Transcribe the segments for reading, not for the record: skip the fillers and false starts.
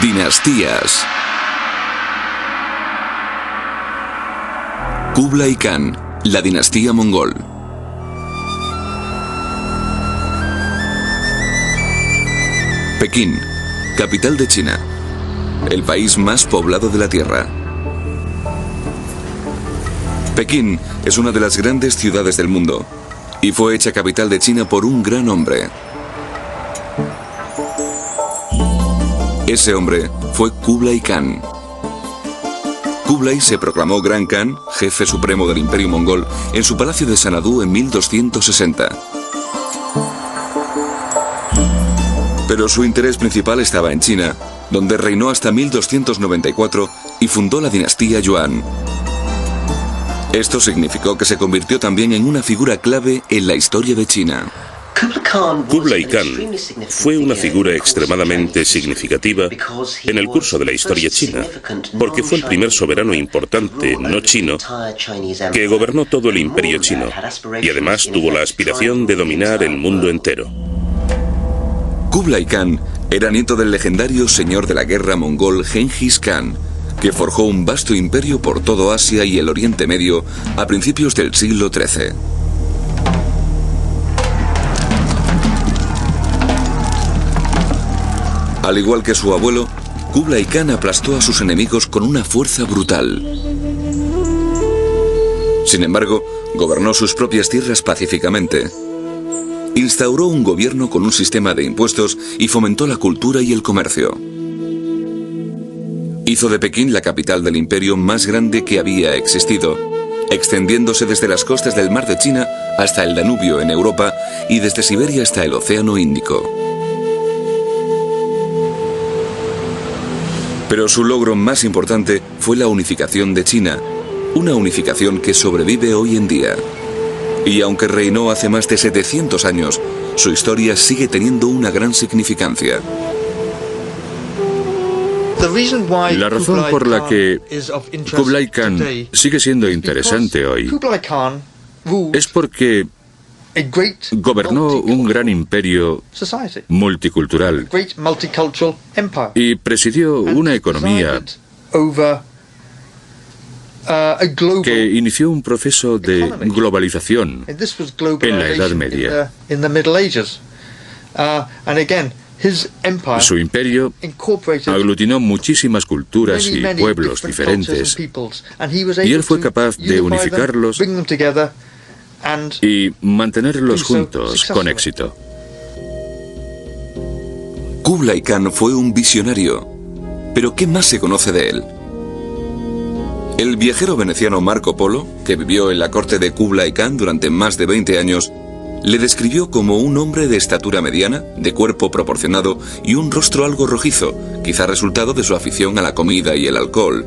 Dinastías. Kublai Khan, la dinastía mongol. Pekín, capital de China, el país más poblado de la Tierra. Pekín es una de las grandes ciudades del mundo y fue hecha capital de China por un gran hombre. Ese hombre fue Kublai Khan. Kublai se proclamó Gran Khan, jefe supremo del Imperio Mongol, en su palacio de Sanadú en 1260. Pero su interés principal estaba en China, donde reinó hasta 1294 y fundó la dinastía Yuan. Esto significó que se convirtió también en una figura clave en la historia de China. Kublai Khan fue una figura extremadamente significativa en el curso de la historia china, porque fue el primer soberano importante no chino que gobernó todo el imperio chino y además tuvo la aspiración de dominar el mundo entero. Kublai Khan era nieto del legendario señor de la guerra mongol Genghis Khan, que forjó un vasto imperio por todo Asia y el Oriente Medio a principios del siglo XIII. Al igual que su abuelo, Kublai Khan aplastó a sus enemigos con una fuerza brutal. Sin embargo, gobernó sus propias tierras pacíficamente. Instauró un gobierno con un sistema de impuestos y fomentó la cultura y el comercio. Hizo de Pekín la capital del imperio más grande que había existido, extendiéndose desde las costas del Mar de China hasta el Danubio en Europa y desde Siberia hasta el Océano Índico. Pero su logro más importante fue la unificación de China, una unificación que sobrevive hoy en día. Y aunque reinó hace más de 700 años, su historia sigue teniendo una gran significancia. La razón por la que Kublai Khan sigue siendo interesante hoy es porque gobernó un gran imperio multicultural y presidió una economía que inició un proceso de globalización en la Edad Media. Su imperio aglutinó muchísimas culturas y pueblos diferentes, y él fue capaz de unificarlos y mantenerlos juntos con éxito. Kublai Khan fue un visionario, pero ¿qué más se conoce de él? El viajero veneciano Marco Polo, que vivió en la corte de Kublai Khan durante más de 20 años, le describió como un hombre de estatura mediana, de cuerpo proporcionado y un rostro algo rojizo, quizá resultado de su afición a la comida y el alcohol.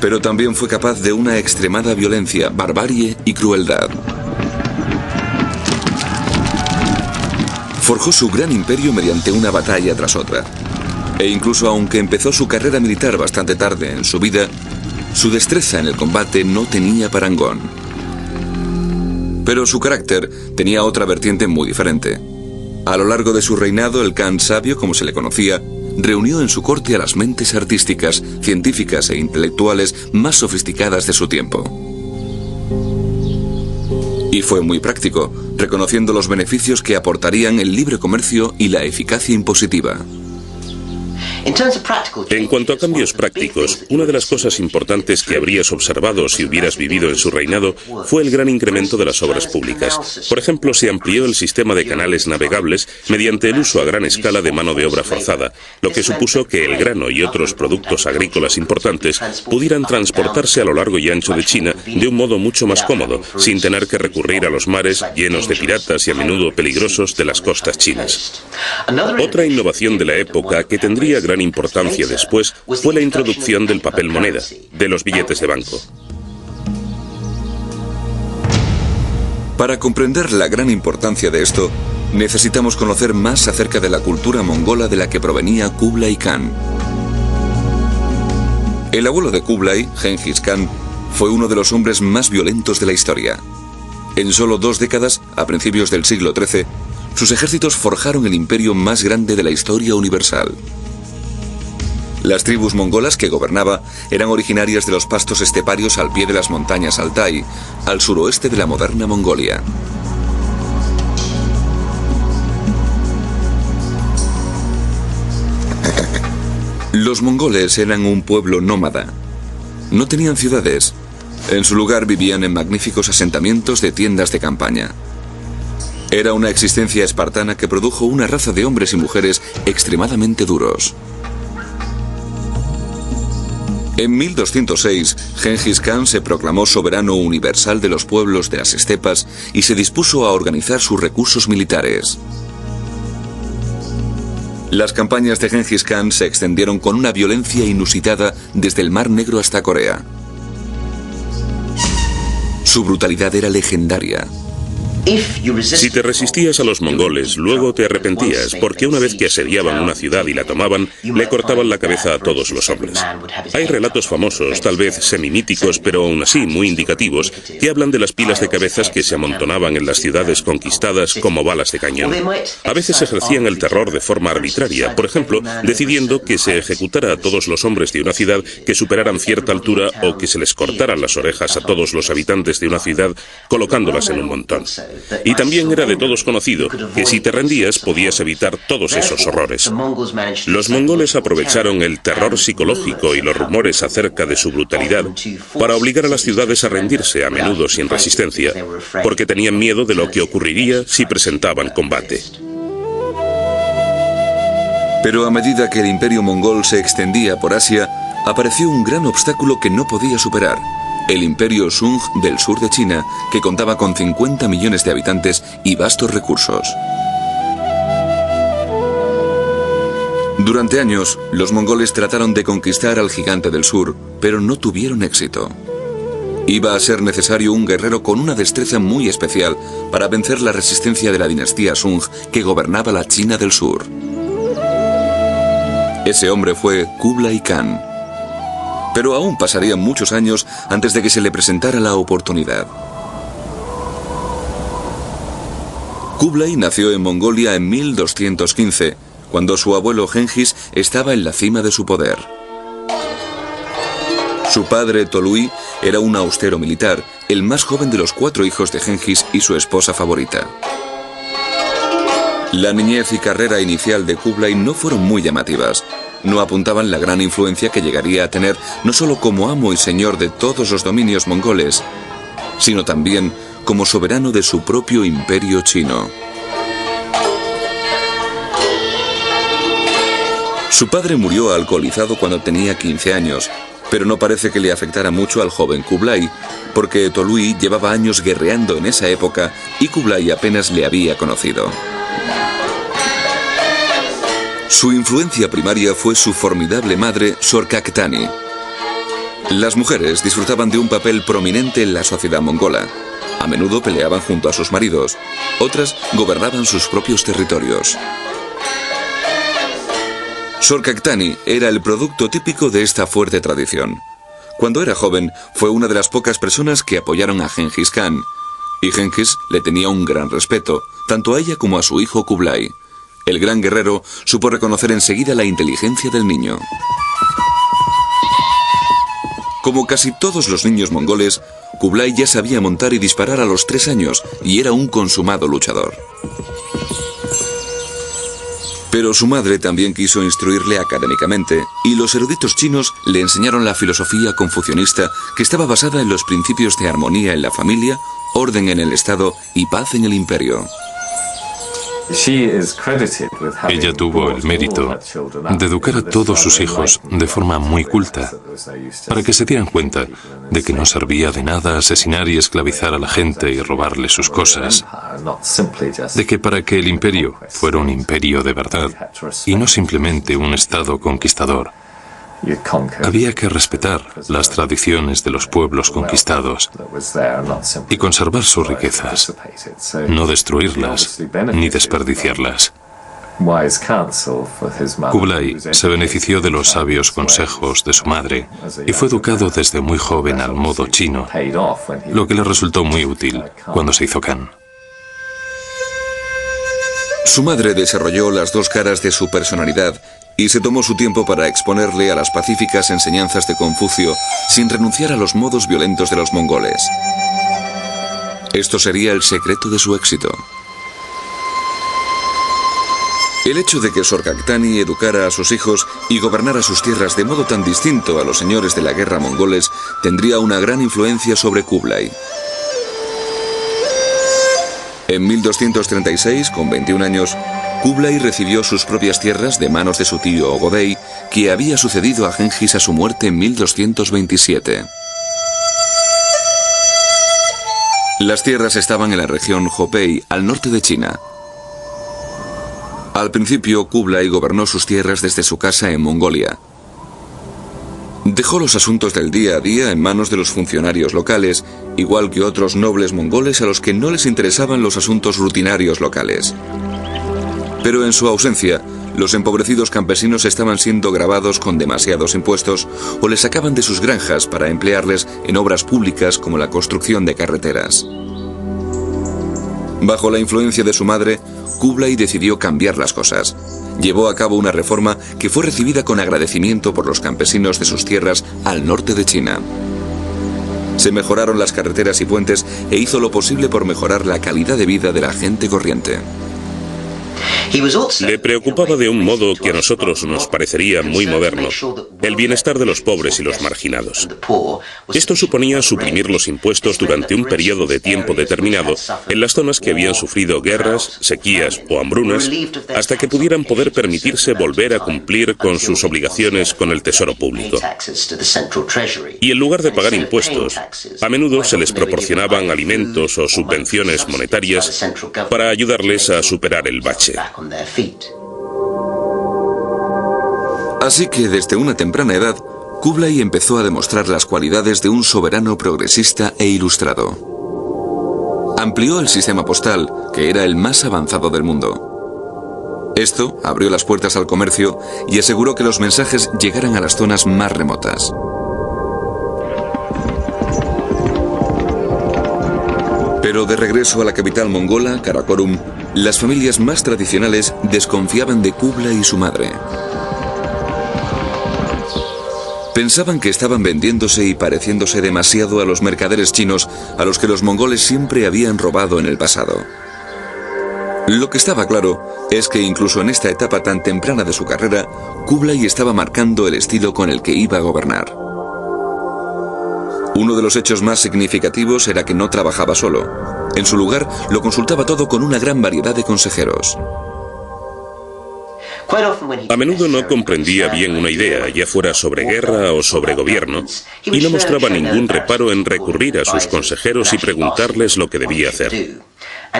Pero también fue capaz de una extremada violencia, barbarie y crueldad. Forjó su gran imperio mediante una batalla tras otra. E incluso aunque empezó su carrera militar bastante tarde en su vida, su destreza en el combate no tenía parangón. Pero su carácter tenía otra vertiente muy diferente. A lo largo de su reinado, el Khan sabio, como se le conocía, reunió en su corte a las mentes artísticas, científicas e intelectuales más sofisticadas de su tiempo. Y fue muy práctico, reconociendo los beneficios que aportarían el libre comercio y la eficacia impositiva. En cuanto a cambios prácticos, una de las cosas importantes que habrías observado si hubieras vivido en su reinado fue el gran incremento de las obras públicas. Por ejemplo, se amplió el sistema de canales navegables mediante el uso a gran escala de mano de obra forzada, lo que supuso que el grano y otros productos agrícolas importantes pudieran transportarse a lo largo y ancho de China de un modo mucho más cómodo, sin tener que recurrir a los mares llenos de piratas y a menudo peligrosos de las costas chinas. Otra innovación de la época que tendría gran importancia después fue la introducción del papel moneda, de los billetes de banco. Para comprender la gran importancia de esto, necesitamos conocer más acerca de la cultura mongola de la que provenía Kublai Khan. El abuelo de Kublai, Genghis Khan, fue uno de los hombres más violentos de la historia. En solo 2 décadas, a principios del siglo XIII, sus ejércitos forjaron el imperio más grande de la historia universal. Las tribus mongolas que gobernaba eran originarias de los pastos esteparios al pie de las montañas Altai, al suroeste de la moderna Mongolia. Los mongoles eran un pueblo nómada. No tenían ciudades. En su lugar vivían en magníficos asentamientos de tiendas de campaña. Era una existencia espartana que produjo una raza de hombres y mujeres extremadamente duros. En 1206, Gengis Khan se proclamó soberano universal de los pueblos de las estepas y se dispuso a organizar sus recursos militares. Las campañas de Gengis Khan se extendieron con una violencia inusitada desde el Mar Negro hasta Corea. Su brutalidad era legendaria. Si te resistías a los mongoles, luego te arrepentías, porque una vez que asediaban una ciudad y la tomaban, le cortaban la cabeza a todos los hombres. Hay relatos famosos, tal vez semimíticos, pero aún así muy indicativos, que hablan de las pilas de cabezas que se amontonaban en las ciudades conquistadas como balas de cañón. A veces ejercían el terror de forma arbitraria, por ejemplo, decidiendo que se ejecutara a todos los hombres de una ciudad que superaran cierta altura o que se les cortaran las orejas a todos los habitantes de una ciudad colocándolas en un montón. Y también era de todos conocido que si te rendías podías evitar todos esos horrores. Los mongoles aprovecharon el terror psicológico y los rumores acerca de su brutalidad para obligar a las ciudades a rendirse, a menudo sin resistencia, porque tenían miedo de lo que ocurriría si presentaban combate. Pero a medida que el imperio mongol se extendía por Asia, apareció un gran obstáculo que no podía superar. El imperio Sung del sur de China, que contaba con 50 millones de habitantes y vastos recursos. Durante años, los mongoles trataron de conquistar al gigante del sur, pero no tuvieron éxito. Iba a ser necesario un guerrero con una destreza muy especial para vencer la resistencia de la dinastía Sung que gobernaba la China del sur. Ese hombre fue Kublai Khan. Pero aún pasarían muchos años antes de que se le presentara la oportunidad. Kublai nació en Mongolia en 1215, cuando su abuelo Gengis estaba en la cima de su poder. Su padre Tolui era un austero militar, el más joven de los 4 hijos de Gengis y su esposa favorita. La niñez y carrera inicial de Kublai no fueron muy llamativas. No apuntaban la gran influencia que llegaría a tener no solo como amo y señor de todos los dominios mongoles, sino también como soberano de su propio imperio chino. Su padre murió alcoholizado cuando tenía 15 años, pero no parece que le afectara mucho al joven Kublai, porque Tolui llevaba años guerreando en esa época y Kublai apenas le había conocido. Su influencia primaria fue su formidable madre, Sorcaktani. Las mujeres disfrutaban de un papel prominente en la sociedad mongola. A menudo peleaban junto a sus maridos, otras gobernaban sus propios territorios. Sorcaktani era el producto típico de esta fuerte tradición. Cuando era joven, fue una de las pocas personas que apoyaron a Gengis Khan, y Gengis le tenía un gran respeto, tanto a ella como a su hijo Kublai. El gran guerrero supo reconocer enseguida la inteligencia del niño. Como casi todos los niños mongoles, Kublai ya sabía montar y disparar a los 3 años y era un consumado luchador. Pero su madre también quiso instruirle académicamente y los eruditos chinos le enseñaron la filosofía confucionista que estaba basada en los principios de armonía en la familia, orden en el Estado y paz en el imperio. Ella tuvo el mérito de educar a todos sus hijos de forma muy culta, para que se dieran cuenta de que no servía de nada asesinar y esclavizar a la gente y robarle sus cosas, de que para que el imperio fuera un imperio de verdad y no simplemente un estado conquistador, había que respetar las tradiciones de los pueblos conquistados y conservar sus riquezas, no destruirlas ni desperdiciarlas. Kublai se benefició de los sabios consejos de su madre y fue educado desde muy joven al modo chino, lo que le resultó muy útil cuando se hizo Khan. Su madre desarrolló las dos caras de su personalidad y se tomó su tiempo para exponerle a las pacíficas enseñanzas de Confucio sin renunciar a los modos violentos de los mongoles. Esto sería el secreto de su éxito. El hecho de que Sorghaghtani educara a sus hijos y gobernara sus tierras de modo tan distinto a los señores de la guerra mongoles tendría una gran influencia sobre Kublai. En 1236, con 21 años, Kublai recibió sus propias tierras de manos de su tío Ogodei, que había sucedido a Gengis a su muerte en 1227. Las tierras estaban en la región Hopei, al norte de China. Al principio, Kublai gobernó sus tierras desde su casa en Mongolia. Dejó los asuntos del día a día en manos de los funcionarios locales, igual que otros nobles mongoles a los que no les interesaban los asuntos rutinarios locales. Pero en su ausencia, los empobrecidos campesinos estaban siendo gravados con demasiados impuestos o les sacaban de sus granjas para emplearles en obras públicas como la construcción de carreteras. Bajo la influencia de su madre, Kublai decidió cambiar las cosas. Llevó a cabo una reforma que fue recibida con agradecimiento por los campesinos de sus tierras al norte de China. Se mejoraron las carreteras y puentes e hizo lo posible por mejorar la calidad de vida de la gente corriente. Le preocupaba de un modo que a nosotros nos parecería muy moderno, el bienestar de los pobres y los marginados. Esto suponía suprimir los impuestos durante un periodo de tiempo determinado en las zonas que habían sufrido guerras, sequías o hambrunas, hasta que pudieran poder permitirse volver a cumplir con sus obligaciones con el tesoro público. Y en lugar de pagar impuestos, a menudo se les proporcionaban alimentos o subvenciones monetarias para ayudarles a superar el bache. Así que desde una temprana edad, Kublai empezó a demostrar las cualidades de un soberano progresista e ilustrado. Amplió el sistema postal, que era el más avanzado del mundo. Esto abrió las puertas al comercio y aseguró que los mensajes llegaran a las zonas más remotas. Pero de regreso a la capital mongola, Karakorum, las familias más tradicionales desconfiaban de Kublai y su madre. Pensaban que estaban vendiéndose y pareciéndose demasiado a los mercaderes chinos a los que los mongoles siempre habían robado en el pasado. Lo que estaba claro es que incluso en esta etapa tan temprana de su carrera, Kublai estaba marcando el estilo con el que iba a gobernar. Uno de los hechos más significativos era que no trabajaba solo. En su lugar, lo consultaba todo con una gran variedad de consejeros. A menudo no comprendía bien una idea, ya fuera sobre guerra o sobre gobierno, y no mostraba ningún reparo en recurrir a sus consejeros y preguntarles lo que debía hacer.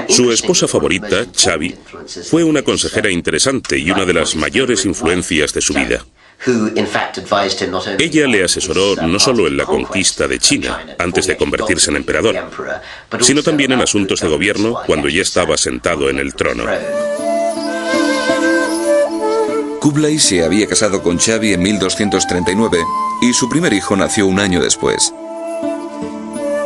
Su esposa favorita, Chabi, fue una consejera interesante y una de las mayores influencias de su vida. Ella le asesoró no solo en la conquista de China, antes de convertirse en emperador, sino también en asuntos de gobierno cuando ya estaba sentado en el trono. Kublai se había casado con Chabi en 1239 y su primer hijo nació un año después.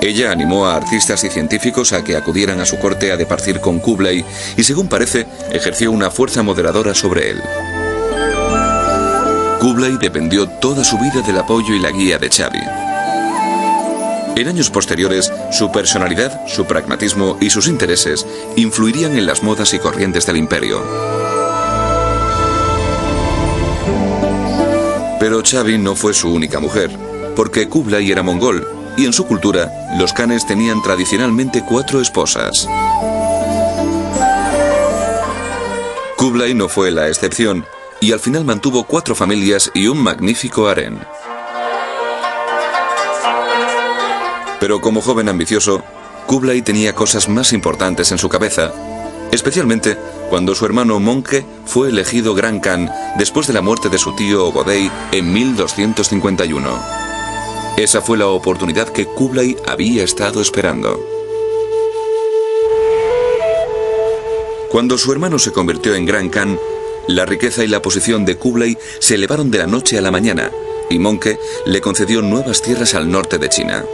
Ella animó a artistas y científicos a que acudieran a su corte a departir con Kublai y, según parece, ejerció una fuerza moderadora sobre él. Kublai dependió toda su vida del apoyo y la guía de Chabi. En años posteriores, su personalidad, su pragmatismo y sus intereses influirían en las modas y corrientes del imperio. Pero Chabi no fue su única mujer, porque Kublai era mongol, y en su cultura, los khanes tenían tradicionalmente 4 esposas. Kublai no fue la excepción, y al final mantuvo 4 familias y un magnífico harén. Pero como joven ambicioso, Kublai tenía cosas más importantes en su cabeza, especialmente cuando su hermano Möngke fue elegido Gran Khan después de la muerte de su tío Ogodei en 1251. Esa fue la oportunidad que Kublai había estado esperando. Cuando su hermano se convirtió en Gran Khan, la riqueza y la posición de Kublai se elevaron de la noche a la mañana, y Möngke le concedió nuevas tierras al norte de China.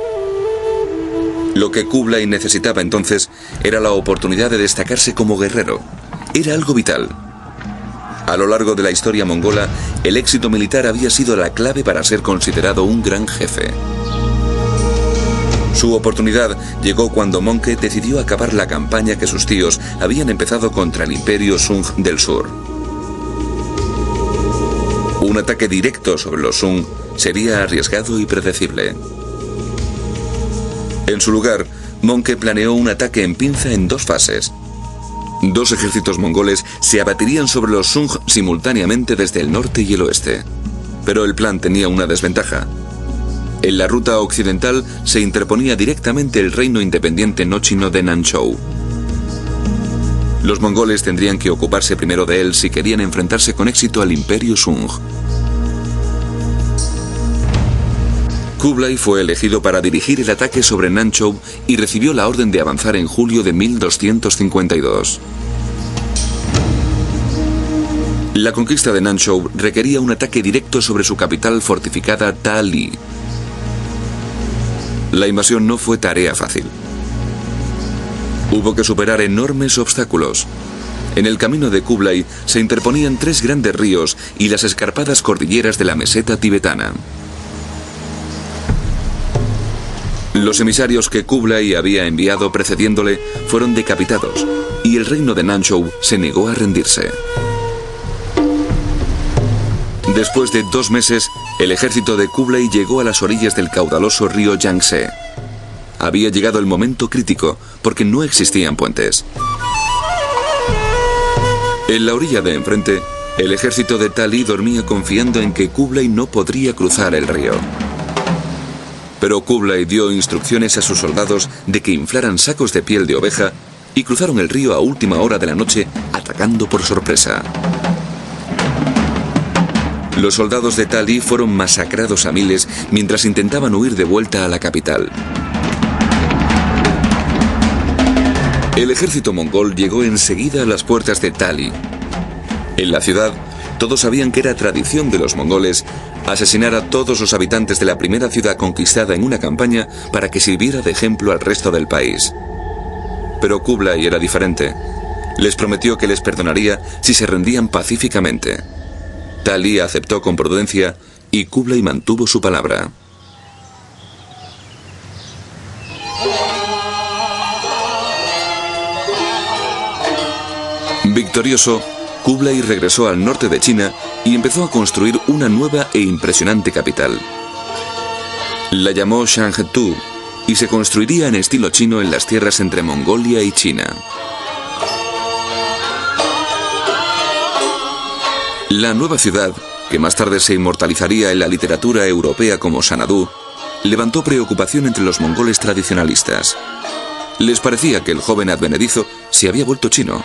Lo que Kublai necesitaba entonces era la oportunidad de destacarse como guerrero, era algo vital. A lo largo de la historia mongola, el éxito militar había sido la clave para ser considerado un gran jefe. Su oportunidad llegó cuando Möngke decidió acabar la campaña que sus tíos habían empezado contra el Imperio Sung del Sur. Un ataque directo sobre los Sung sería arriesgado y predecible. En su lugar, Möngke planeó un ataque en pinza en 2 fases. 2 ejércitos mongoles se abatirían sobre los Sung simultáneamente desde el norte y el oeste. Pero el plan tenía una desventaja. En la ruta occidental se interponía directamente el reino independiente no chino de Nanzhou. Los mongoles tendrían que ocuparse primero de él si querían enfrentarse con éxito al Imperio Sung. Kublai fue elegido para dirigir el ataque sobre Nanzhou y recibió la orden de avanzar en julio de 1252. La conquista de Nanzhou requería un ataque directo sobre su capital fortificada Ta-Li. La invasión no fue tarea fácil. Hubo que superar enormes obstáculos. En el camino de Kublai se interponían 3 grandes ríos y las escarpadas cordilleras de la meseta tibetana. Los emisarios que Kublai había enviado precediéndole fueron decapitados y el reino de Nanzhou se negó a rendirse. Después de 2 meses, el ejército de Kublai llegó a las orillas del caudaloso río Yangtze. Había llegado el momento crítico porque no existían puentes. En la orilla de enfrente, el ejército de Ta-Li dormía confiando en que Kublai no podría cruzar el río. Pero Kublai dio instrucciones a sus soldados de que inflaran sacos de piel de oveja y cruzaron el río a última hora de la noche, atacando por sorpresa. Los soldados de Ta-Li fueron masacrados a miles mientras intentaban huir de vuelta a la capital. El ejército mongol llegó enseguida a las puertas de Ta-Li. En la ciudad, todos sabían que era tradición de los mongoles asesinar a todos los habitantes de la primera ciudad conquistada en una campaña para que sirviera de ejemplo al resto del país. Pero Kublai era diferente. Les prometió que les perdonaría si se rendían pacíficamente. Ta-Li aceptó con prudencia y Kublai mantuvo su palabra. Victorioso, Kublai regresó al norte de China y empezó a construir una nueva e impresionante capital. La llamó Shangtu y se construiría en estilo chino en las tierras entre Mongolia y China. La nueva ciudad, que más tarde se inmortalizaría en la literatura europea como Sanadú, levantó preocupación entre los mongoles tradicionalistas. Les parecía que el joven advenedizo se había vuelto chino.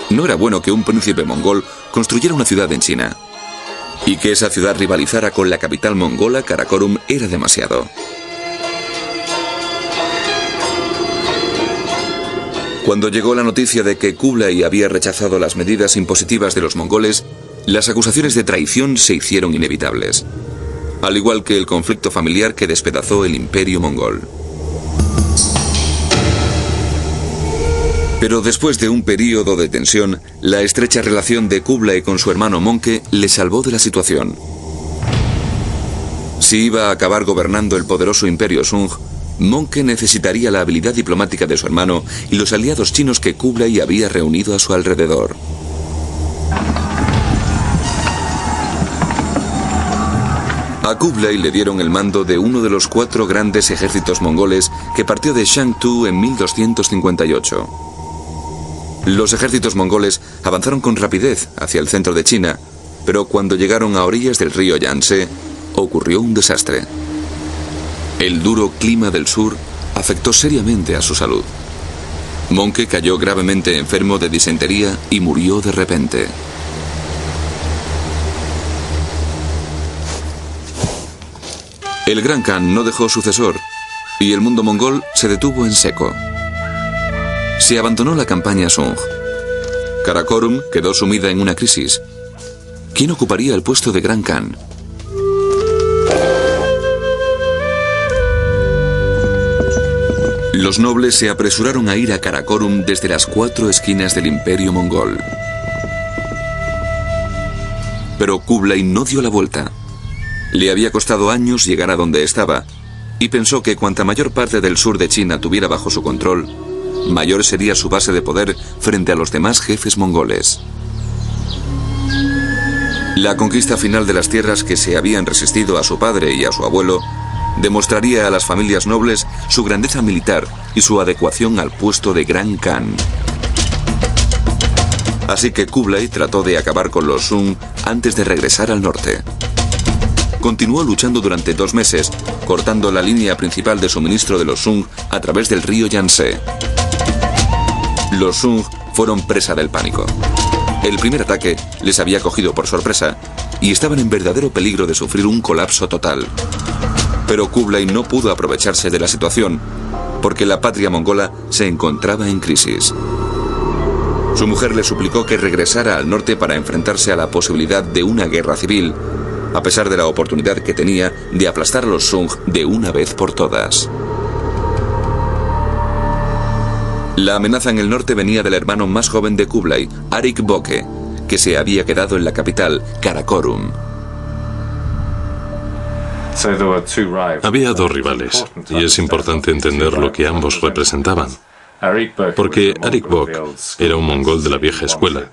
No era bueno que un príncipe mongol construyera una ciudad en China. Y que esa ciudad rivalizara con la capital mongola, Karakorum, era demasiado. Cuando llegó la noticia de que Kublai había rechazado las medidas impositivas de los mongoles, las acusaciones de traición se hicieron inevitables, al igual que el conflicto familiar que despedazó el imperio mongol. Pero después de un período de tensión, la estrecha relación de Kublai con su hermano Möngke le salvó de la situación. Si iba a acabar gobernando el poderoso imperio Sung, Möngke necesitaría la habilidad diplomática de su hermano y los aliados chinos que Kublai había reunido a su alrededor. A Kublai le dieron el mando de uno de los 4 grandes ejércitos mongoles que partió de Shangtu en 1258. Los ejércitos mongoles avanzaron con rapidez hacia el centro de China, pero cuando llegaron a orillas del río Yangtze, ocurrió un desastre. El duro clima del sur afectó seriamente a su salud. Möngke cayó gravemente enfermo de disentería y murió de repente. El Gran Khan no dejó sucesor y el mundo mongol se detuvo en seco. Se abandonó la campaña Sung. Karakorum quedó sumida en una crisis. ¿Quién ocuparía el puesto de Gran Khan? Los nobles se apresuraron a ir a Karakorum desde las 4 esquinas del imperio mongol. Pero Kublai no dio la vuelta. Le había costado años llegar a donde estaba, y pensó que cuanta mayor parte del sur de China tuviera bajo su control, mayor sería su base de poder frente a los demás jefes mongoles. La conquista final de las tierras que se habían resistido a su padre y a su abuelo demostraría a las familias nobles su grandeza militar y su adecuación al puesto de Gran Khan. Así que Kublai trató de acabar con los Sung antes de regresar al norte. Continuó luchando durante 2 meses, cortando la línea principal de suministro de los Sung a través del río Yangtze. Los Sung fueron presa del pánico. El primer ataque les había cogido por sorpresa y estaban en verdadero peligro de sufrir un colapso total. Pero Kublai no pudo aprovecharse de la situación, porque la patria mongola se encontraba en crisis. Su mujer le suplicó que regresara al norte para enfrentarse a la posibilidad de una guerra civil, a pesar de la oportunidad que tenía de aplastar a los Sung de una vez por todas. La amenaza en el norte venía del hermano más joven de Kublai, Arik Boke, que se había quedado en la capital, Karakorum. Había 2 rivales, y es importante entender lo que ambos representaban. Porque Arik Bok era un mongol de la vieja escuela,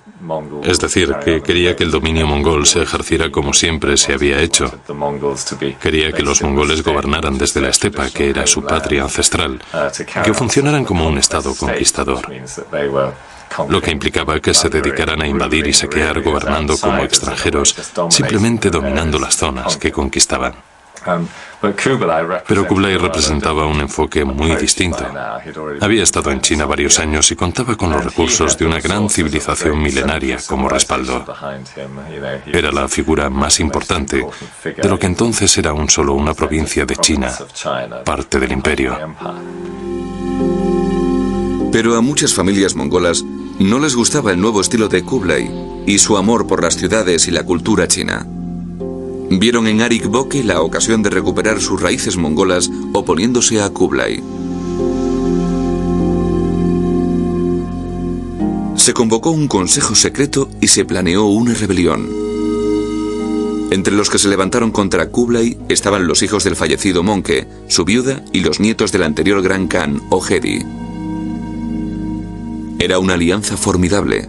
es decir, que quería que el dominio mongol se ejerciera como siempre se había hecho. Quería que los mongoles gobernaran desde la estepa, que era su patria ancestral, que funcionaran como un estado conquistador, lo que implicaba que se dedicaran a invadir y saquear gobernando como extranjeros, simplemente dominando las zonas que conquistaban. Pero Kublai representaba un enfoque muy distinto. Había estado en China varios años y contaba con los recursos de una gran civilización milenaria como respaldo. Era la figura más importante de lo que entonces era aún solo una provincia de China, parte del imperio. Pero a muchas familias mongolas no les gustaba el nuevo estilo de Kublai y su amor por las ciudades y la cultura china. Vieron en Arik Boke la ocasión de recuperar sus raíces mongolas oponiéndose a Kublai. Se convocó un consejo secreto y se planeó una rebelión. Entre los que se levantaron contra Kublai estaban los hijos del fallecido Monke, su viuda y los nietos del anterior Gran Khan, Ojedi. Era una alianza formidable.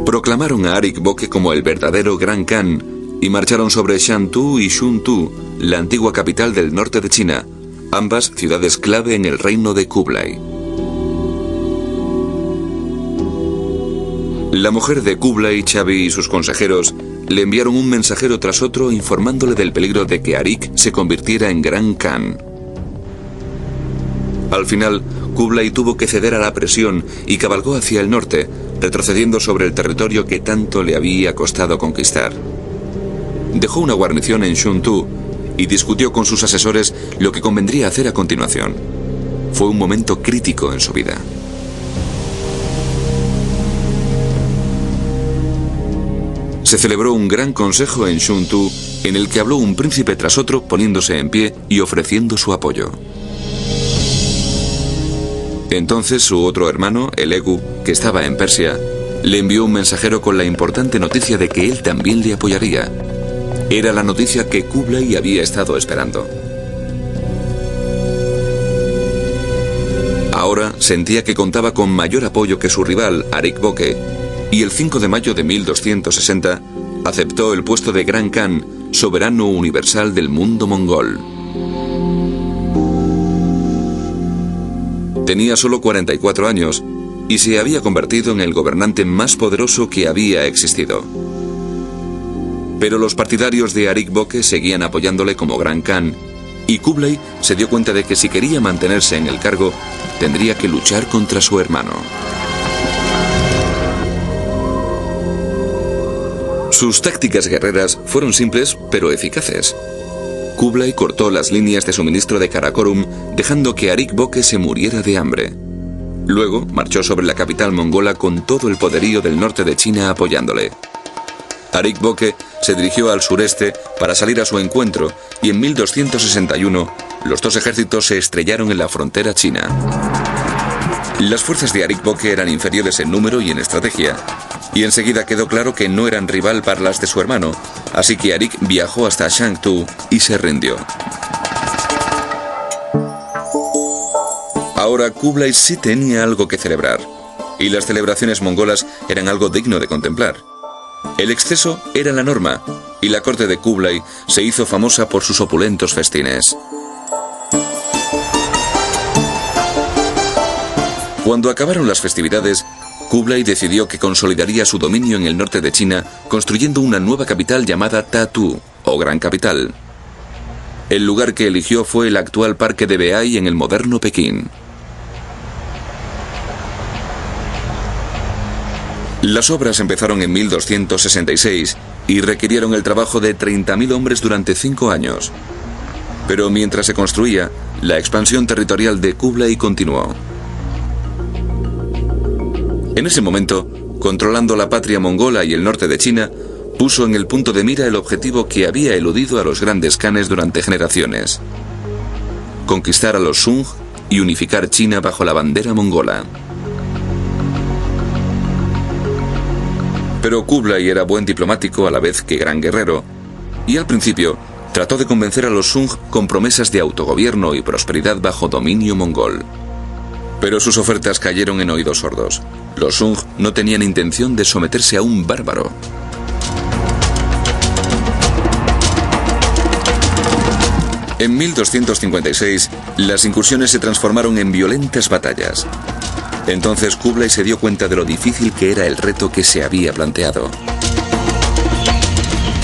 Proclamaron a Arik Boke como el verdadero Gran Khan y marcharon sobre Shantu y Shuntu, la antigua capital del norte de China, ambas ciudades clave en el reino de Kublai. La mujer de Kublai, Chabi y sus consejeros le enviaron un mensajero tras otro informándole del peligro de que Arik se convirtiera en Gran Khan. Al final, Kublai tuvo que ceder a la presión y cabalgó hacia el norte, retrocediendo sobre el territorio que tanto le había costado conquistar. Dejó una guarnición en Shuntu y discutió con sus asesores lo que convendría hacer a continuación. Fue un momento crítico en su vida. Se celebró un gran consejo en Shuntu en el que habló un príncipe tras otro poniéndose en pie y ofreciendo su apoyo. Entonces su otro hermano, el Egu, que estaba en Persia, le envió un mensajero con la importante noticia de que él también le apoyaría. Era la noticia que Kublai había estado esperando. Ahora sentía que contaba con mayor apoyo que su rival, Arik Boke, y el 5 de mayo de 1260 aceptó el puesto de Gran Khan, soberano universal del mundo mongol. Tenía solo 44 años y se había convertido en el gobernante más poderoso que había existido. Pero los partidarios de Arik Boke seguían apoyándole como Gran Khan, y Kublai se dio cuenta de que si quería mantenerse en el cargo, tendría que luchar contra su hermano. Sus tácticas guerreras fueron simples pero eficaces. Kublai cortó las líneas de suministro de Karakorum, dejando que Arik Boke se muriera de hambre. Luego marchó sobre la capital mongola con todo el poderío del norte de China apoyándole. Arik Boke se dirigió al sureste para salir a su encuentro y en 1261 los dos ejércitos se estrellaron en la frontera china. Las fuerzas de Arik Boke eran inferiores en número y en estrategia, y enseguida quedó claro que no eran rival para las de su hermano, así que Arik viajó hasta Shangtu y se rindió. Ahora Kublai sí tenía algo que celebrar, y las celebraciones mongolas eran algo digno de contemplar. El exceso era la norma, y la corte de Kublai se hizo famosa por sus opulentos festines. Cuando acabaron las festividades, Kublai decidió que consolidaría su dominio en el norte de China construyendo una nueva capital llamada Tatu, o Gran Capital. El lugar que eligió fue el actual Parque de Beai en el moderno Pekín. Las obras empezaron en 1266 y requirieron el trabajo de 30.000 hombres durante 5 años. Pero mientras se construía, la expansión territorial de Kublai continuó. En ese momento, controlando la patria mongola y el norte de China, puso en el punto de mira el objetivo que había eludido a los grandes khanes durante generaciones: conquistar a los Sung y unificar China bajo la bandera mongola. Pero Kublai era buen diplomático a la vez que gran guerrero, y al principio trató de convencer a los Sung con promesas de autogobierno y prosperidad bajo dominio mongol. Pero sus ofertas cayeron en oídos sordos. Los Sung no tenían intención de someterse a un bárbaro. En 1256, las incursiones se transformaron en violentas batallas. Entonces Kublai se dio cuenta de lo difícil que era el reto que se había planteado.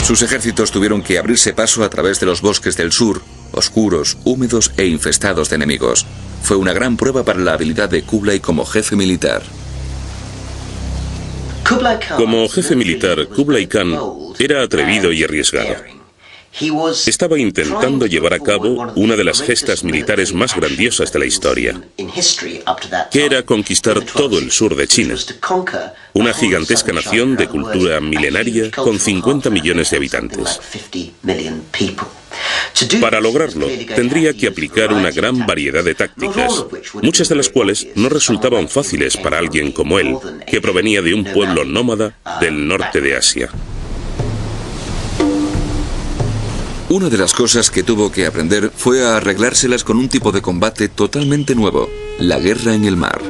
Sus ejércitos tuvieron que abrirse paso a través de los bosques del sur, oscuros, húmedos e infestados de enemigos. Fue una gran prueba para la habilidad de Kublai como jefe militar. Como jefe militar, Kublai Khan era atrevido y arriesgado. Estaba intentando llevar a cabo una de las gestas militares más grandiosas de la historia, que era conquistar todo el sur de China, una gigantesca nación de cultura milenaria con 50 millones de habitantes. Para lograrlo, tendría que aplicar una gran variedad de tácticas, muchas de las cuales no resultaban fáciles para alguien como él, que provenía de un pueblo nómada del norte de Asia. Una de las cosas que tuvo que aprender fue a arreglárselas con un tipo de combate totalmente nuevo: la guerra en el mar.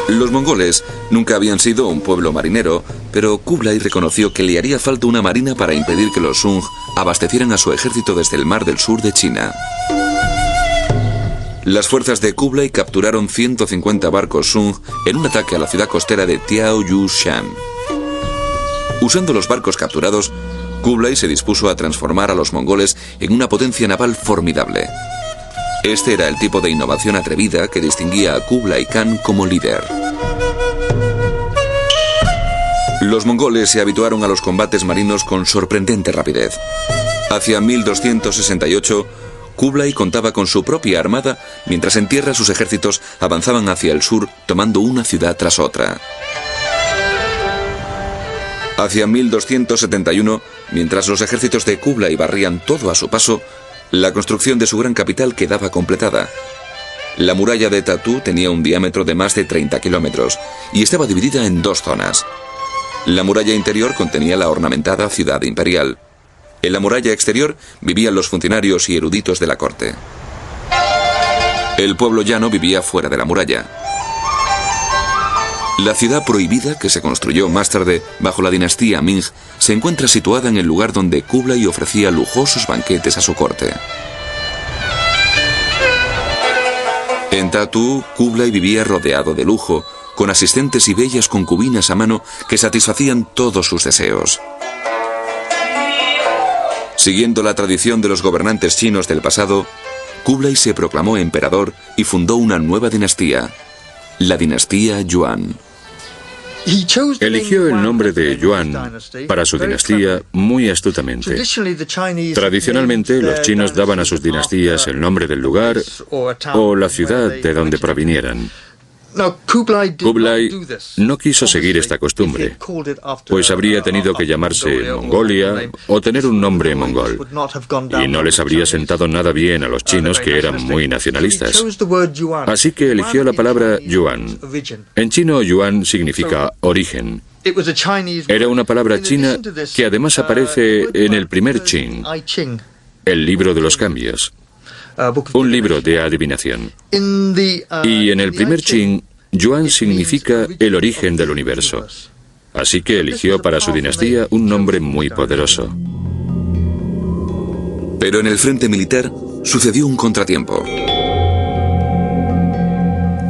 Los mongoles nunca habían sido un pueblo marinero, pero Kublai reconoció que le haría falta una marina para impedir que los Sung abastecieran a su ejército desde el mar del sur de China. Las fuerzas de Kublai capturaron 150 barcos Sung en un ataque a la ciudad costera de Tiaoyushan. Usando los barcos capturados, Kublai se dispuso a transformar a los mongoles en una potencia naval formidable. Este era el tipo de innovación atrevida que distinguía a Kublai Khan como líder. Los mongoles se habituaron a los combates marinos con sorprendente rapidez. Hacia 1268, Kublai contaba con su propia armada, mientras en tierra sus ejércitos avanzaban hacia el sur, tomando una ciudad tras otra. Hacia 1271, mientras los ejércitos de Kublai barrían todo a su paso, la construcción de su gran capital quedaba completada. La muralla de Tatu tenía un diámetro de más de 30 kilómetros y estaba dividida en 2 zonas. La muralla interior contenía la ornamentada ciudad imperial. En la muralla exterior vivían los funcionarios y eruditos de la corte. El pueblo llano vivía fuera de la muralla. La ciudad prohibida, que se construyó más tarde bajo la dinastía Ming, se encuentra situada en el lugar donde Kublai ofrecía lujosos banquetes a su corte. En Tatu, Kublai vivía rodeado de lujo, con asistentes y bellas concubinas a mano que satisfacían todos sus deseos. Siguiendo la tradición de los gobernantes chinos del pasado, Kublai se proclamó emperador y fundó una nueva dinastía, la dinastía Yuan. Eligió el nombre de Yuan para su dinastía muy astutamente. Tradicionalmente, los chinos daban a sus dinastías el nombre del lugar o la ciudad de donde provinieran. Kublai no quiso seguir esta costumbre, pues habría tenido que llamarse Mongolia o tener un nombre mongol, y no les habría sentado nada bien a los chinos, que eran muy nacionalistas. Así que eligió la palabra Yuan. En chino, Yuan significa origen. Era una palabra china que además aparece en el primer Qing, el libro de los cambios, un libro de adivinación. Y en el primer Qing, Yuan significa el origen del universo. Así que eligió para su dinastía un nombre muy poderoso. Pero en el frente militar sucedió un contratiempo.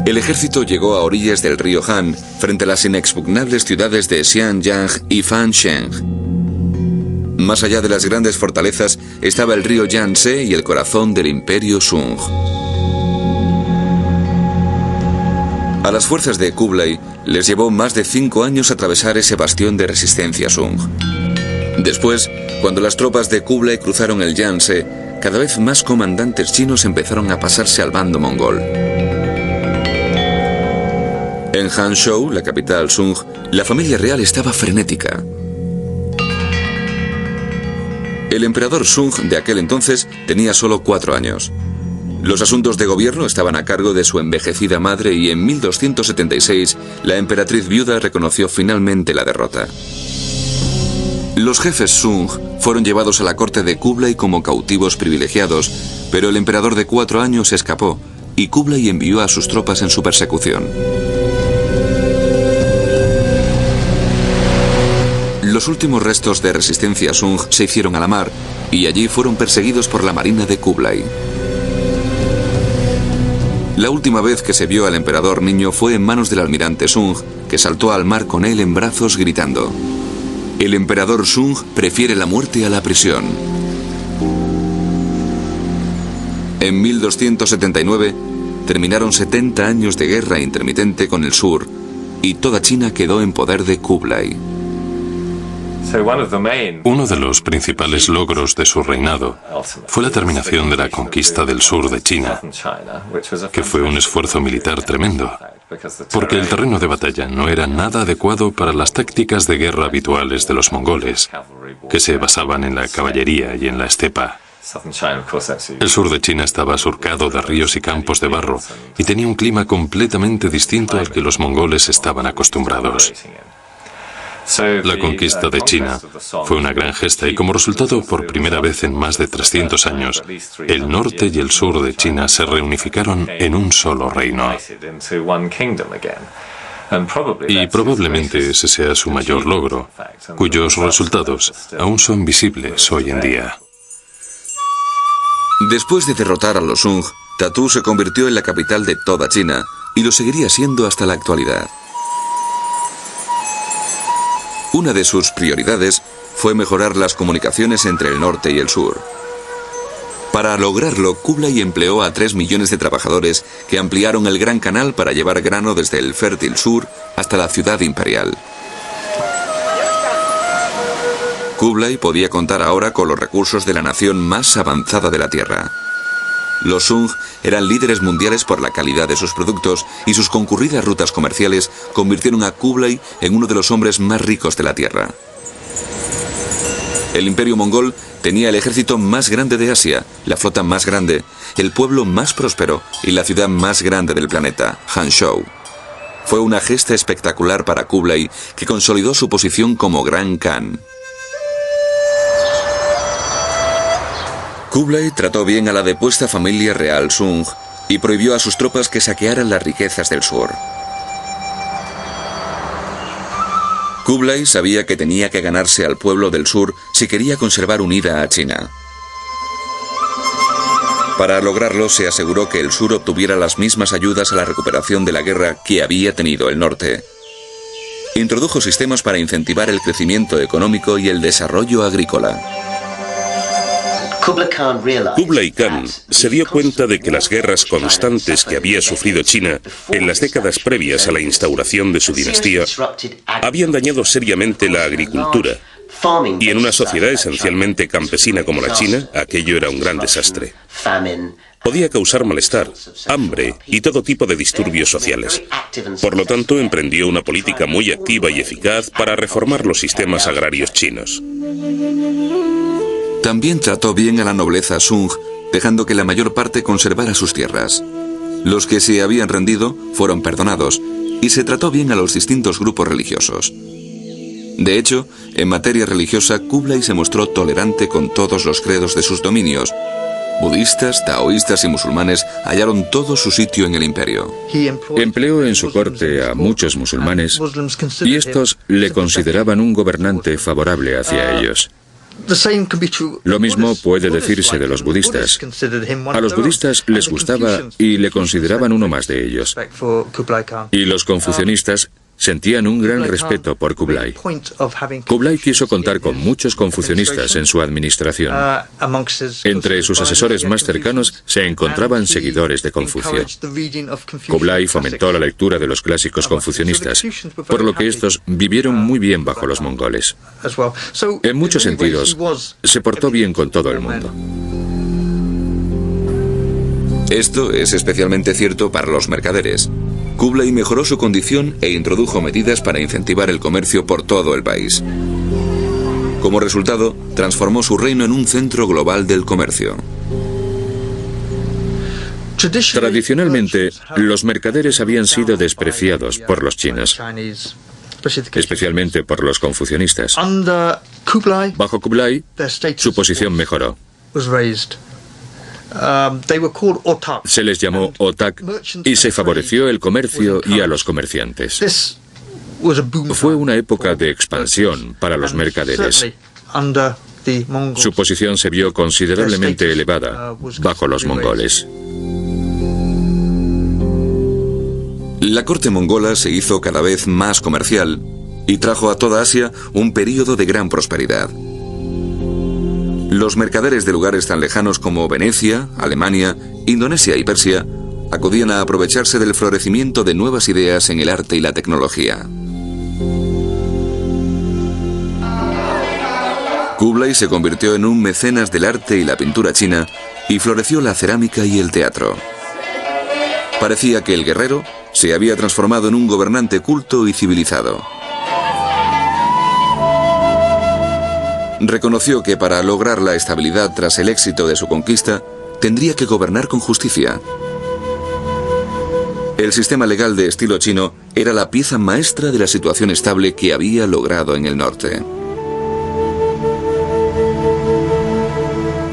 El ejército llegó a orillas del río Han, frente a las inexpugnables ciudades de Xianyang y Fancheng. Más allá de las grandes fortalezas estaba el río Yangtze y el corazón del imperio Sung. A las fuerzas de Kublai les llevó más de 5 años atravesar ese bastión de resistencia Sung. Después, cuando las tropas de Kublai cruzaron el Yangtze, cada vez más comandantes chinos empezaron a pasarse al bando mongol. En Hanzhou, la capital Sung, la familia real estaba frenética. El emperador Sung de aquel entonces tenía solo 4 años. Los asuntos de gobierno estaban a cargo de su envejecida madre y en 1276 la emperatriz viuda reconoció finalmente la derrota. Los jefes Sung fueron llevados a la corte de Kublai como cautivos privilegiados, pero el emperador de 4 años escapó y Kublai envió a sus tropas en su persecución. Los últimos restos de resistencia Sung se hicieron a la mar y allí fueron perseguidos por la marina de Kublai. La última vez que se vio al emperador niño fue en manos del almirante Sung, que saltó al mar con él en brazos gritando: "El emperador Sung prefiere la muerte a la prisión". En 1279 terminaron 70 años de guerra intermitente con el sur y toda China quedó en poder de Kublai. Uno de los principales logros de su reinado fue la terminación de la conquista del sur de China, que fue un esfuerzo militar tremendo, porque el terreno de batalla no era nada adecuado para las tácticas de guerra habituales de los mongoles, que se basaban en la caballería y en la estepa. El sur de China estaba surcado de ríos y campos de barro y tenía un clima completamente distinto al que los mongoles estaban acostumbrados. La conquista de China fue una gran gesta y como resultado, por primera vez en más de 300 años, el norte y el sur de China se reunificaron en un solo reino. Y probablemente ese sea su mayor logro, cuyos resultados aún son visibles hoy en día. Después de derrotar a los Sung, Tatú se convirtió en la capital de toda China y lo seguiría siendo hasta la actualidad. Una de sus prioridades fue mejorar las comunicaciones entre el norte y el sur. Para lograrlo, Kublai empleó a 3 millones de trabajadores que ampliaron el Gran Canal para llevar grano desde el fértil sur hasta la ciudad imperial. Kublai podía contar ahora con los recursos de la nación más avanzada de la Tierra. Los Sung eran líderes mundiales por la calidad de sus productos y sus concurridas rutas comerciales convirtieron a Kublai en uno de los hombres más ricos de la Tierra. El imperio mongol tenía el ejército más grande de Asia, la flota más grande, el pueblo más próspero y la ciudad más grande del planeta, Hanzhou. Fue una gesta espectacular para Kublai que consolidó su posición como Gran Khan. Kublai trató bien a la depuesta familia real Sung y prohibió a sus tropas que saquearan las riquezas del sur. Kublai sabía que tenía que ganarse al pueblo del sur si quería conservar unida a China. Para lograrlo, se aseguró que el sur obtuviera las mismas ayudas a la recuperación de la guerra que había tenido el norte. Introdujo sistemas para incentivar el crecimiento económico y el desarrollo agrícola. Kublai Khan se dio cuenta de que las guerras constantes que había sufrido China en las décadas previas a la instauración de su dinastía habían dañado seriamente la agricultura, y en una sociedad esencialmente campesina como la China, aquello era un gran desastre. Podía causar malestar, hambre y todo tipo de disturbios sociales. Por lo tanto, emprendió una política muy activa y eficaz para reformar los sistemas agrarios chinos. También trató bien a la nobleza Sung, dejando que la mayor parte conservara sus tierras. Los que se habían rendido fueron perdonados, y se trató bien a los distintos grupos religiosos. De hecho, en materia religiosa, Kublai se mostró tolerante con todos los credos de sus dominios. Budistas, taoístas y musulmanes hallaron todo su sitio en el imperio. Empleó en su corte a muchos musulmanes y estos le consideraban un gobernante favorable hacia ellos. Lo mismo puede decirse de los budistas. A los budistas les gustaba y le consideraban uno más de ellos. Y los confucianistas sentían un gran respeto por Kublai. Kublai quiso contar con muchos confucianistas en su administración. Entre sus asesores más cercanos se encontraban seguidores de Confucio. Kublai fomentó la lectura de los clásicos confucianistas, por lo que estos vivieron muy bien bajo los mongoles. En muchos sentidos, se portó bien con todo el mundo. Esto es especialmente cierto para los mercaderes. Kublai mejoró su condición e introdujo medidas para incentivar el comercio por todo el país. Como resultado, transformó su reino en un centro global del comercio. Tradicionalmente, los mercaderes habían sido despreciados por los chinos, especialmente por los confucianistas. Bajo Kublai, su posición mejoró. Se les llamó otak y se favoreció el comercio y a los comerciantes. Fue una época de expansión para los mercaderes. Su posición se vio considerablemente elevada bajo los mongoles. La corte mongola se hizo cada vez más comercial y trajo a toda Asia un período de gran prosperidad. Los mercaderes de lugares tan lejanos como Venecia, Alemania, Indonesia y Persia acudían a aprovecharse del florecimiento de nuevas ideas en el arte y la tecnología. Kublai se convirtió en un mecenas del arte y la pintura china y floreció la cerámica y el teatro. Parecía que el guerrero se había transformado en un gobernante culto y civilizado. Reconoció que para lograr la estabilidad tras el éxito de su conquista, tendría que gobernar con justicia. El sistema legal de estilo chino era la pieza maestra de la situación estable que había logrado en el norte.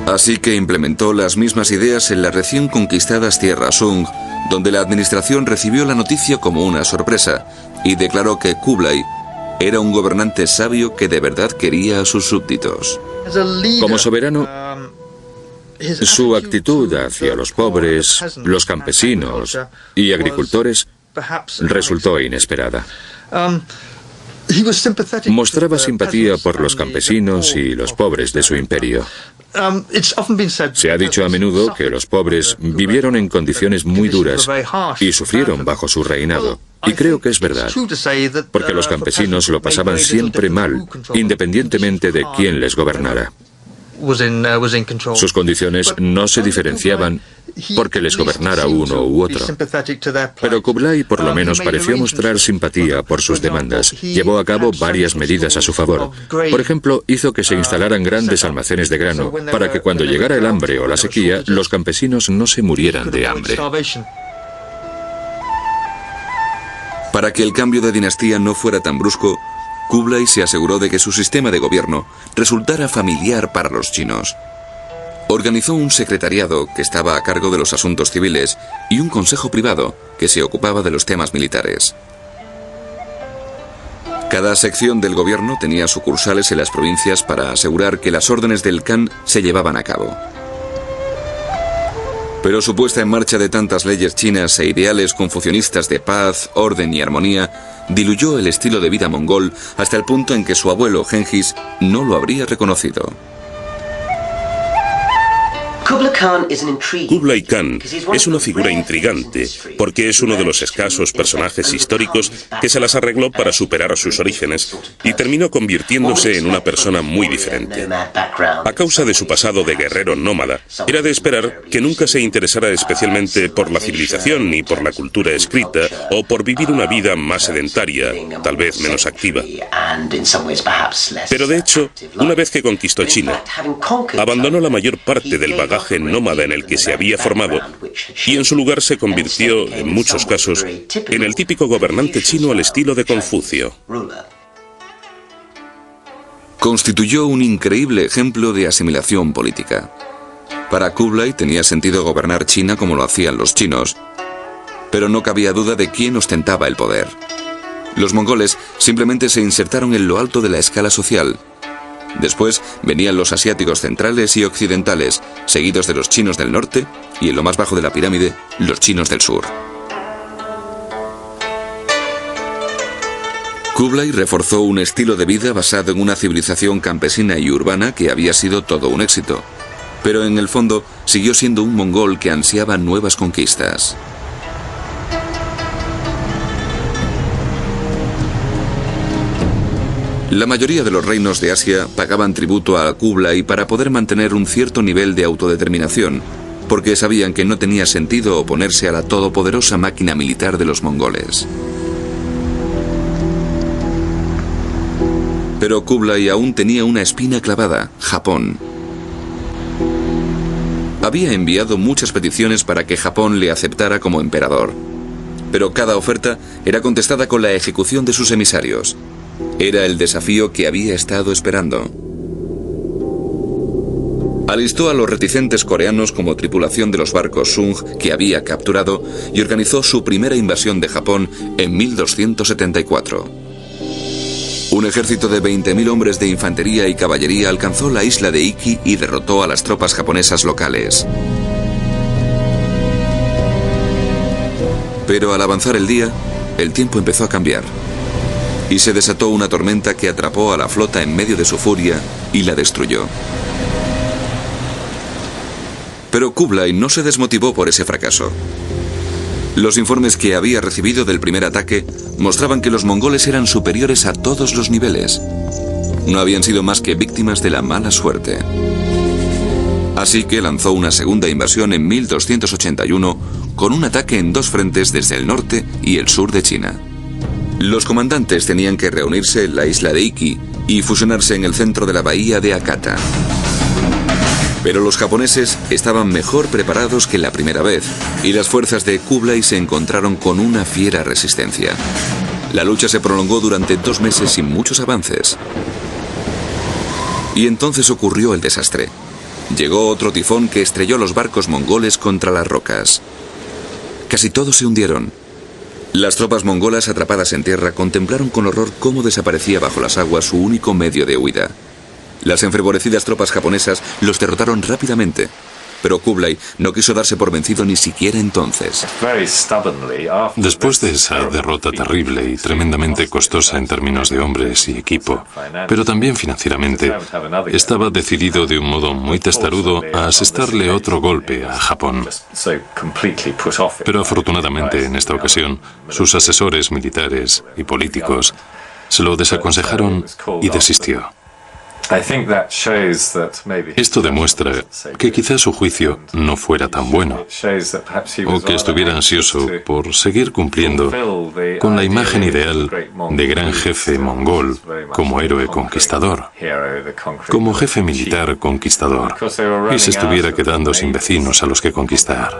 Así que implementó las mismas ideas en las recién conquistadas tierras Sung, donde la administración recibió la noticia como una sorpresa y declaró que Kublai era un gobernante sabio que de verdad quería a sus súbditos. Como soberano, su actitud hacia los pobres, los campesinos y agricultores resultó inesperada. Mostraba simpatía por los campesinos y los pobres de su imperio. Se ha dicho a menudo que los pobres vivieron en condiciones muy duras y sufrieron bajo su reinado. Y creo que es verdad, porque los campesinos lo pasaban siempre mal, independientemente de quién les gobernara. Sus condiciones no se diferenciaban porque les gobernara uno u otro. Pero Kublai por lo menos pareció mostrar simpatía por sus demandas. Llevó a cabo varias medidas a su favor. Por ejemplo, hizo que se instalaran grandes almacenes de grano para que cuando llegara el hambre o la sequía, los campesinos no se murieran de hambre. Para que el cambio de dinastía no fuera tan brusco, Kublai se aseguró de que su sistema de gobierno resultara familiar para los chinos. Organizó un secretariado que estaba a cargo de los asuntos civiles y un consejo privado que se ocupaba de los temas militares. Cada sección del gobierno tenía sucursales en las provincias para asegurar que las órdenes del Khan se llevaban a cabo. Pero su puesta en marcha de tantas leyes chinas e ideales confucianistas de paz, orden y armonía diluyó el estilo de vida mongol hasta el punto en que su abuelo Genghis no lo habría reconocido. Kublai Khan es una figura intrigante porque es uno de los escasos personajes históricos que se las arregló para superar sus orígenes y terminó convirtiéndose en una persona muy diferente. A causa de su pasado de guerrero nómada, era de esperar que nunca se interesara especialmente por la civilización ni por la cultura escrita o por vivir una vida más sedentaria, tal vez menos activa. Pero de hecho, una vez que conquistó China, abandonó la mayor parte del bagaje nómada en el que se había formado y en su lugar se convirtió, en muchos casos, en el típico gobernante chino al estilo de Confucio. Constituyó un increíble ejemplo de asimilación política. Para Kublai tenía sentido gobernar China como lo hacían los chinos, pero no cabía duda de quién ostentaba el poder. Los mongoles simplemente se insertaron en lo alto de la escala social. Después venían los asiáticos centrales y occidentales, seguidos de los chinos del norte y, en lo más bajo de la pirámide, los chinos del sur. Kublai reforzó un estilo de vida basado en una civilización campesina y urbana que había sido todo un éxito, pero en el fondo siguió siendo un mongol que ansiaba nuevas conquistas. La mayoría de los reinos de Asia pagaban tributo a Kublai para poder mantener un cierto nivel de autodeterminación, porque sabían que no tenía sentido oponerse a la todopoderosa máquina militar de los mongoles. Pero Kublai aún tenía una espina clavada: Japón. Había enviado muchas peticiones para que Japón le aceptara como emperador, pero cada oferta era contestada con la ejecución de sus emisarios. Era el desafío que había estado esperando. Alistó a los reticentes coreanos como tripulación de los barcos Sung que había capturado y organizó su primera invasión de Japón en 1274. Un ejército de 20.000 hombres de infantería y caballería alcanzó la isla de Iki y derrotó a las tropas japonesas locales. Pero al avanzar el día, el tiempo empezó a cambiar y se desató una tormenta que atrapó a la flota en medio de su furia y la destruyó. Pero Kublai no se desmotivó por ese fracaso. Los informes que había recibido del primer ataque mostraban que los mongoles eran superiores a todos los niveles. No habían sido más que víctimas de la mala suerte. Así que lanzó una segunda invasión en 1281 con un ataque en dos frentes desde el norte y el sur de China. Los comandantes tenían que reunirse en la isla de Iki y fusionarse en el centro de la bahía de Hakata. Pero los japoneses estaban mejor preparados que la primera vez y las fuerzas de Kublai se encontraron con una fiera resistencia. La lucha se prolongó durante 2 meses sin muchos avances. Y entonces ocurrió el desastre. Llegó otro tifón que estrelló los barcos mongoles contra las rocas. Casi todos se hundieron. Las tropas mongolas atrapadas en tierra contemplaron con horror cómo desaparecía bajo las aguas su único medio de huida. Las enfervorecidas tropas japonesas los derrotaron rápidamente, pero Kublai no quiso darse por vencido ni siquiera entonces. Después de esa derrota terrible y tremendamente costosa en términos de hombres y equipo, pero también financieramente, estaba decidido de un modo muy testarudo a asestarle otro golpe a Japón. Pero afortunadamente en esta ocasión, sus asesores militares y políticos se lo desaconsejaron y desistió. Esto demuestra que quizás su juicio no fuera tan bueno, o que estuviera ansioso por seguir cumpliendo con la imagen ideal de gran jefe mongol como héroe conquistador, como jefe militar conquistador, y se estuviera quedando sin vecinos a los que conquistar.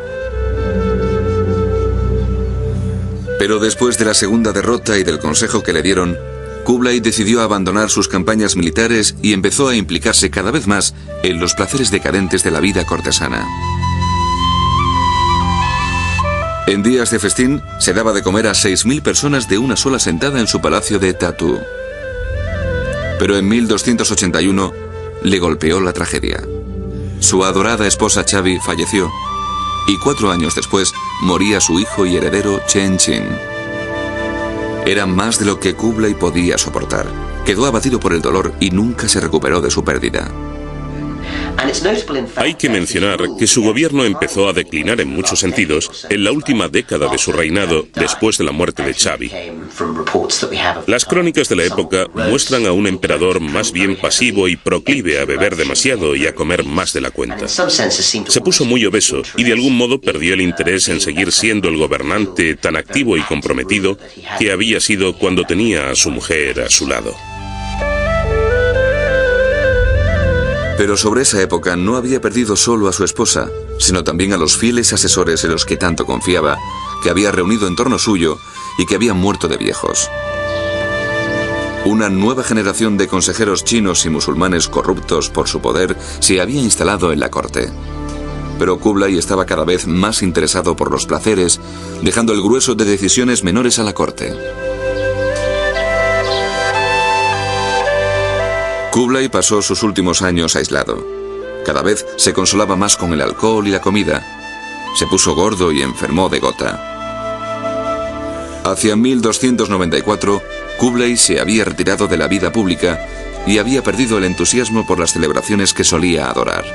Pero después de la segunda derrota y del consejo que le dieron, Kublai decidió abandonar sus campañas militares y empezó a implicarse cada vez más en los placeres decadentes de la vida cortesana. En días de festín se daba de comer a 6.000 personas de una sola sentada en su palacio de Tatu. Pero en 1281 le golpeó la tragedia. Su adorada esposa Chabi falleció y 4 años después moría su hijo y heredero Chen Qin. Era más de lo que Kublai podía soportar. Quedó abatido por el dolor y nunca se recuperó de su pérdida. Hay que mencionar que su gobierno empezó a declinar en muchos sentidos en la última década de su reinado después de la muerte de Xavi. Las crónicas de la época muestran a un emperador más bien pasivo y proclive a beber demasiado y a comer más de la cuenta. Se puso muy obeso y de algún modo perdió el interés en seguir siendo el gobernante tan activo y comprometido que había sido cuando tenía a su mujer a su lado. Pero sobre esa época no había perdido solo a su esposa, sino también a los fieles asesores en los que tanto confiaba, que había reunido en torno suyo y que habían muerto de viejos. Una nueva generación de consejeros chinos y musulmanes corruptos por su poder se había instalado en la corte. Pero Kublai estaba cada vez más interesado por los placeres, dejando el grueso de decisiones menores a la corte. Kublai pasó sus últimos años aislado. Cada vez se consolaba más con el alcohol y la comida. Se puso gordo y enfermó de gota. Hacia 1294, Kublai se había retirado de la vida pública y había perdido el entusiasmo por las celebraciones que solía adorar.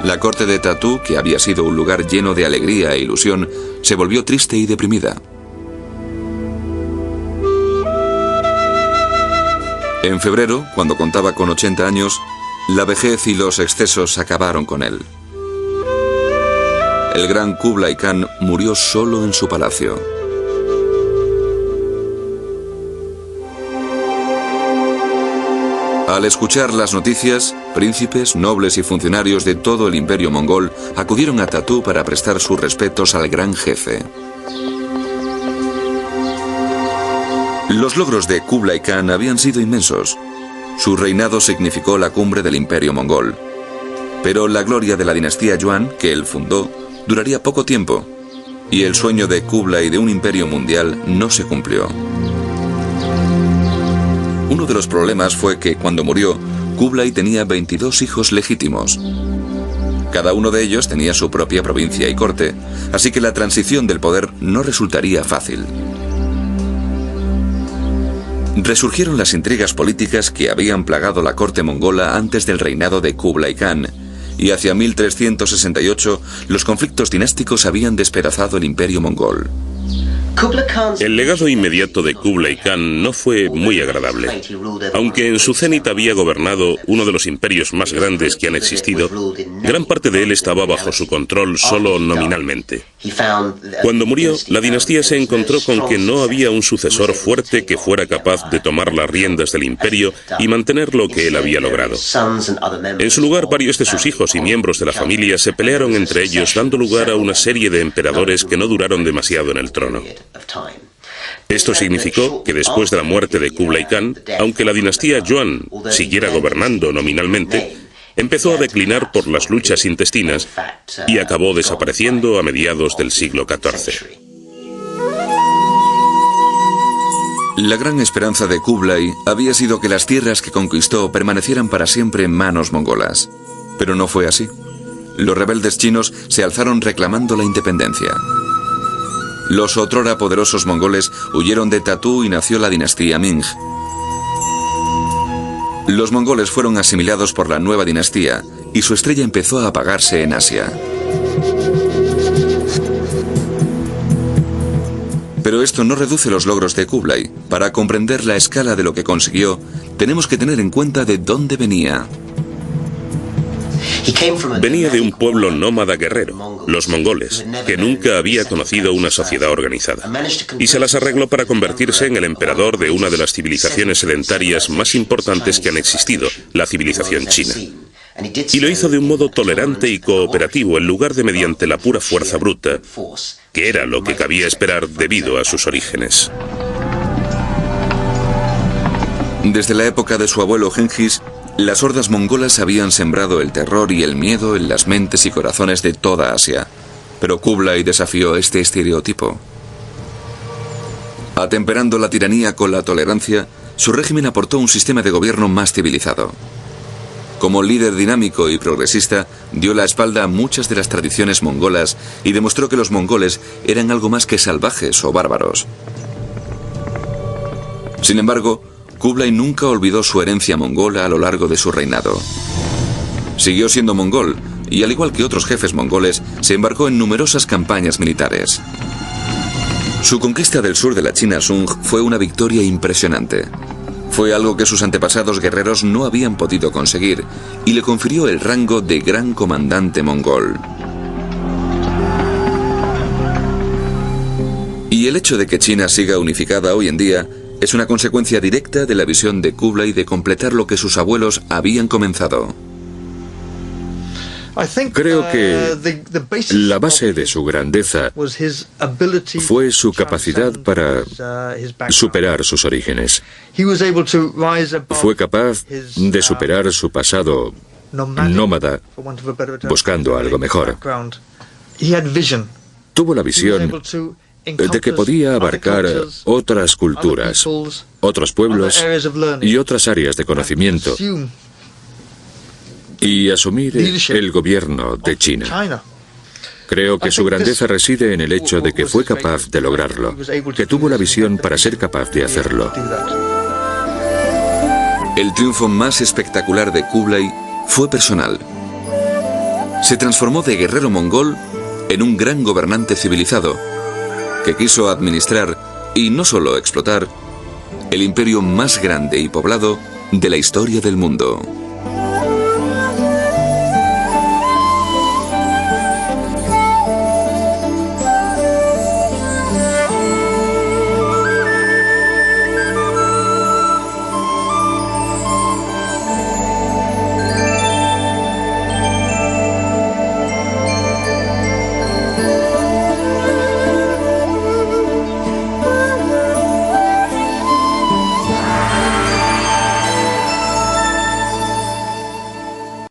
La corte de Tatú, que había sido un lugar lleno de alegría e ilusión, se volvió triste y deprimida. En febrero, cuando contaba con 80 años, la vejez y los excesos acabaron con él. El gran Kublai Khan murió solo en su palacio. Al escuchar las noticias, príncipes, nobles y funcionarios de todo el imperio mongol acudieron a Tatú para prestar sus respetos al gran jefe. Los logros de Kublai Khan habían sido inmensos. Su reinado significó la cumbre del imperio mongol. Pero la gloria de la dinastía Yuan, que él fundó, duraría poco tiempo, y el sueño de Kublai de un imperio mundial no se cumplió. Uno de los problemas fue que, cuando murió, Kublai tenía 22 hijos legítimos. Cada uno de ellos tenía su propia provincia y corte, así que la transición del poder no resultaría fácil. Resurgieron las intrigas políticas que habían plagado la corte mongola antes del reinado de Kublai Khan, y hacia 1368 los conflictos dinásticos habían despedazado el imperio mongol. El legado inmediato de Kublai Khan no fue muy agradable. Aunque en su cenit había gobernado uno de los imperios más grandes que han existido, gran parte de él estaba bajo su control solo nominalmente. Cuando murió, la dinastía se encontró con que no había un sucesor fuerte que fuera capaz de tomar las riendas del imperio y mantener lo que él había logrado. En su lugar, varios de sus hijos y miembros de la familia se pelearon entre ellos, dando lugar a una serie de emperadores que no duraron demasiado en el trono. Esto significó que después de la muerte de Kublai Khan, aunque la dinastía Yuan siguiera gobernando nominalmente, empezó a declinar por las luchas intestinas y acabó desapareciendo a mediados del siglo XIV. La gran esperanza de Kublai había sido que las tierras que conquistó permanecieran para siempre en manos mongolas. Pero no fue así. Los rebeldes chinos se alzaron reclamando la independencia. Los otrora poderosos mongoles huyeron de Tatú y nació la dinastía Ming. Los mongoles fueron asimilados por la nueva dinastía y su estrella empezó a apagarse en Asia. Pero esto no reduce los logros de Kublai. Para comprender la escala de lo que consiguió, tenemos que tener en cuenta de dónde venía. Venía de un pueblo nómada guerrero, los mongoles, que nunca había conocido una sociedad organizada, y se las arregló para convertirse en el emperador de una de las civilizaciones sedentarias más importantes que han existido, la civilización china. Y lo hizo de un modo tolerante y cooperativo en lugar de mediante la pura fuerza bruta, que era lo que cabía esperar debido a sus orígenes. Desde la época de su abuelo Genghis, las hordas mongolas habían sembrado el terror y el miedo en las mentes y corazones de toda Asia. Pero Kublai desafió este estereotipo. Atemperando la tiranía con la tolerancia, su régimen aportó un sistema de gobierno más civilizado. Como líder dinámico y progresista, dio la espalda a muchas de las tradiciones mongolas y demostró que los mongoles eran algo más que salvajes o bárbaros. Sin embargo, Kublai nunca olvidó su herencia mongola a lo largo de su reinado. Siguió siendo mongol y, al igual que otros jefes mongoles, se embarcó en numerosas campañas militares. Su conquista del sur de la China Sung fue una victoria impresionante. Fue algo que sus antepasados guerreros no habían podido conseguir y le confirió el rango de gran comandante mongol. Y el hecho de que China siga unificada hoy en día es una consecuencia directa de la visión de Kublai de completar lo que sus abuelos habían comenzado. Creo que la base de su grandeza fue su capacidad para superar sus orígenes. Fue capaz de superar su pasado nómada buscando algo mejor. Tuvo la visión de que podía abarcar otras culturas, otros pueblos y otras áreas de conocimiento y asumir el gobierno de China. Creo que su grandeza reside en el hecho de que fue capaz de lograrlo, que tuvo la visión para ser capaz de hacerlo. El triunfo más espectacular de Kublai fue personal. Se transformó de guerrero mongol en un gran gobernante civilizado que quiso administrar, y no solo explotar, el imperio más grande y poblado de la historia del mundo.